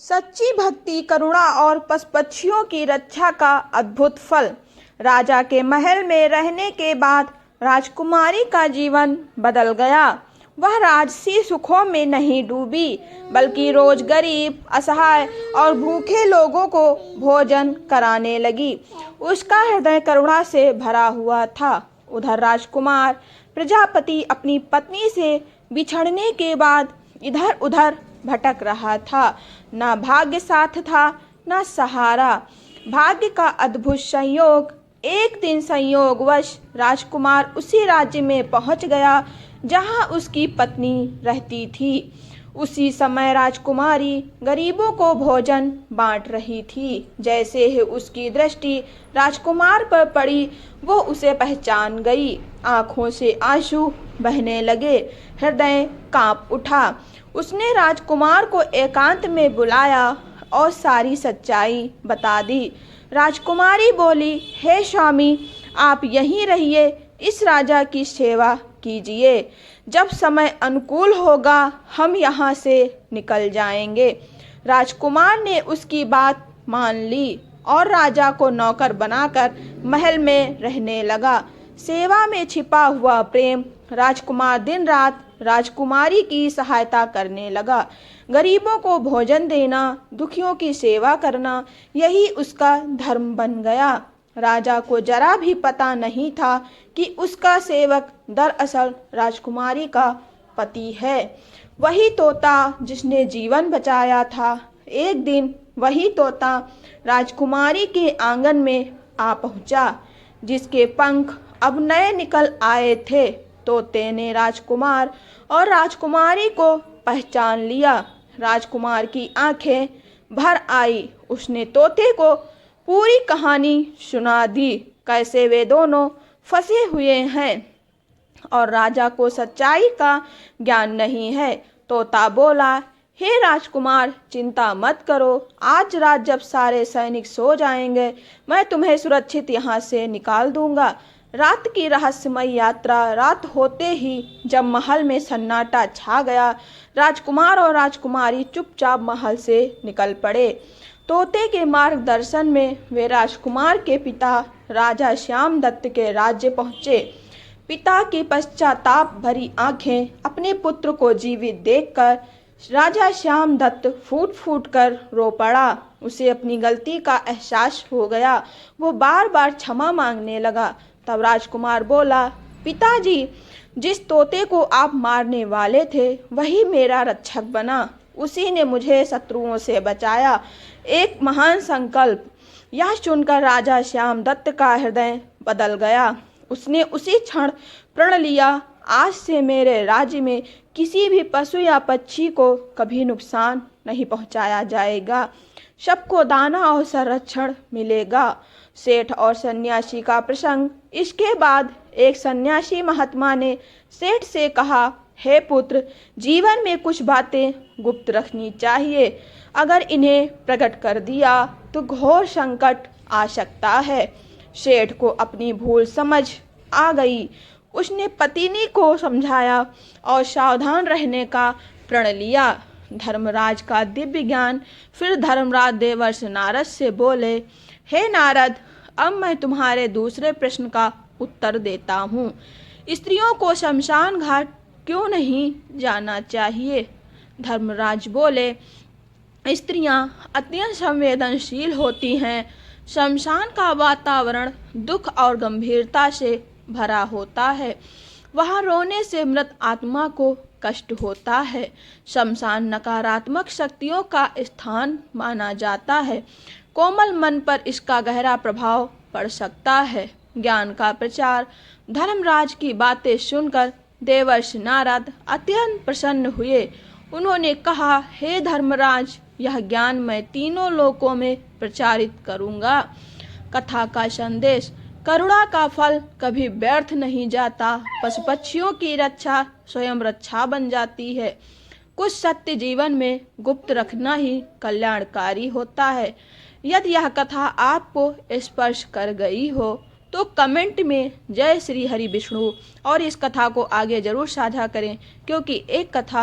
सच्ची भक्ति, करुणा और पशु-पक्षियों की रक्षा का अद्भुत फल। राजा के महल में रहने के बाद राजकुमारी का जीवन बदल गया। वह राजसी सुखों में नहीं डूबी, बल्कि रोज गरीब, असहाय और भूखे लोगों को भोजन कराने लगी। उसका हृदय करुणा से भरा हुआ था। उधर राजकुमार प्रजापति अपनी पत्नी से बिछड़ने के बाद इधर उधर भटक रहा था। न भाग्य साथ था, न सहारा। भाग्य का अद्भुत संयोग। एक दिन संयोगवश राजकुमार उसी राज्य में पहुंच गया जहां उसकी पत्नी रहती थी। उसी समय राजकुमारी गरीबों को भोजन बांट रही थी। जैसे ही उसकी दृष्टि राजकुमार पर पड़ी, वो उसे पहचान गई। आंखों से आंसू बहने लगे, हृदय कांप उठा। उसने राजकुमार को एकांत में बुलाया और सारी सच्चाई बता दी। राजकुमारी बोली, हे स्वामी, आप यहीं रहिए, इस राजा की सेवा कीजिए। जब समय अनुकूल होगा हम यहाँ से निकल जाएंगे। राजकुमार ने उसकी बात मान ली और राजा को नौकर बनाकर महल में रहने लगा। सेवा में छिपा हुआ प्रेम। राजकुमार दिन रात राजकुमारी की सहायता करने लगा। गरीबों को भोजन देना, दुखियों की सेवा करना, यही उसका धर्म बन गया। राजा को जरा भी पता नहीं था कि उसका सेवक दरअसल राजकुमारी का पति है। वही तोता जिसने जीवन बचाया था। एक दिन वही तोता राजकुमारी के आंगन में आ पहुंचा, जिसके पंख अब नए निकल आए थे। तोते ने राजकुमार और राजकुमारी को पहचान लिया। राजकुमार की आंखें भर आई। उसने तोते को पूरी कहानी सुना दी, कैसे वे दोनों फंसे हुए हैं और राजा को सच्चाई का ज्ञान नहीं है। तोता बोला, हे राजकुमार, चिंता मत करो। आज रात जब सारे सैनिक सो जाएंगे, मैं तुम्हें सुरक्षित यहाँ से निकाल दूंगा। रात की रहस्यमय यात्रा। रात होते ही जब महल में सन्नाटा छा गया, राजकुमार और राजकुमारी चुपचाप महल से निकल पड़े। तोते के मार्गदर्शन में वे राजकुमार के पिता राजा श्यामदत्त के राज्य पहुँचे। पिता की पश्चाताप भरी आंखें अपने पुत्र को जीवित देखकर राजा श्यामदत्त फूट फूट कर रो पड़ा। उसे अपनी गलती का एहसास हो गया। वो बार बार क्षमा मांगने लगा। तब राजकुमार बोला, पिताजी, जिस तोते को आप मारने वाले थे वही मेरा रक्षक बना। उसी ने मुझे शत्रुओं से बचाया। एक महान संकल्प। यह सुनकर राजा श्यामदत्त का हृदय बदल गया। उसने उसी क्षण प्रण लिया, आज से मेरे राज्य में किसी भी पशु या पक्षी को कभी नुकसान नहीं पहुंचाया जाएगा। सबको दाना और संरक्षण मिलेगा। सेठ और सन्यासी का प्रसंग। इसके बाद एक सन्यासी महात्मा ने सेठ से कहा, हे पुत्र, जीवन में कुछ बातें गुप्त रखनी चाहिए। अगर इन्हें प्रकट कर दिया तो घोर संकट आ सकता है। सेठ को अपनी भूल समझ आ गई। उसने पत्नी को समझाया और सावधान रहने का प्रण लिया। धर्मराज का दिव्य ज्ञान। फिर धर्मराज देवर्षि नारद से बोले, हे नारद, अब मैं तुम्हारे दूसरे प्रश्न का उत्तर देता हूँ। स्त्रियों को शमशान घाट क्यों नहीं जाना चाहिए? धर्मराज बोले, स्त्रियां अत्यंत संवेदनशील होती हैं। शमशान का वातावरण दुख और गंभीरता से भरा होता है। वहाँ रोने से मृत आत्मा को कष्ट होता है। शमशान नकारात्मक शक्तियों का स्थान माना जाता है। कोमल मन पर इसका गहरा प्रभाव पड़ सकता है। ज्ञान का प्रचार। धर्मराज की बातें सुनकर देवर्षि नारद अत्यंत प्रसन्न हुए। उन्होंने कहा, हे धर्मराज, यह ज्ञान मैं तीनों लोकों में प्रचारित करूंगा। कथा का संदेश। करुणा का फल कभी व्यर्थ नहीं जाता। पशु पक्षियों की रक्षा स्वयं रक्षा बन जाती है। कुछ सत्य जीवन में गुप्त रखना ही कल्याणकारी होता है। यदि यह कथा आपको स्पर्श कर गई हो तो कमेंट में जय श्री हरि विष्णु और इस कथा को आगे जरूर साझा करें, क्योंकि एक कथा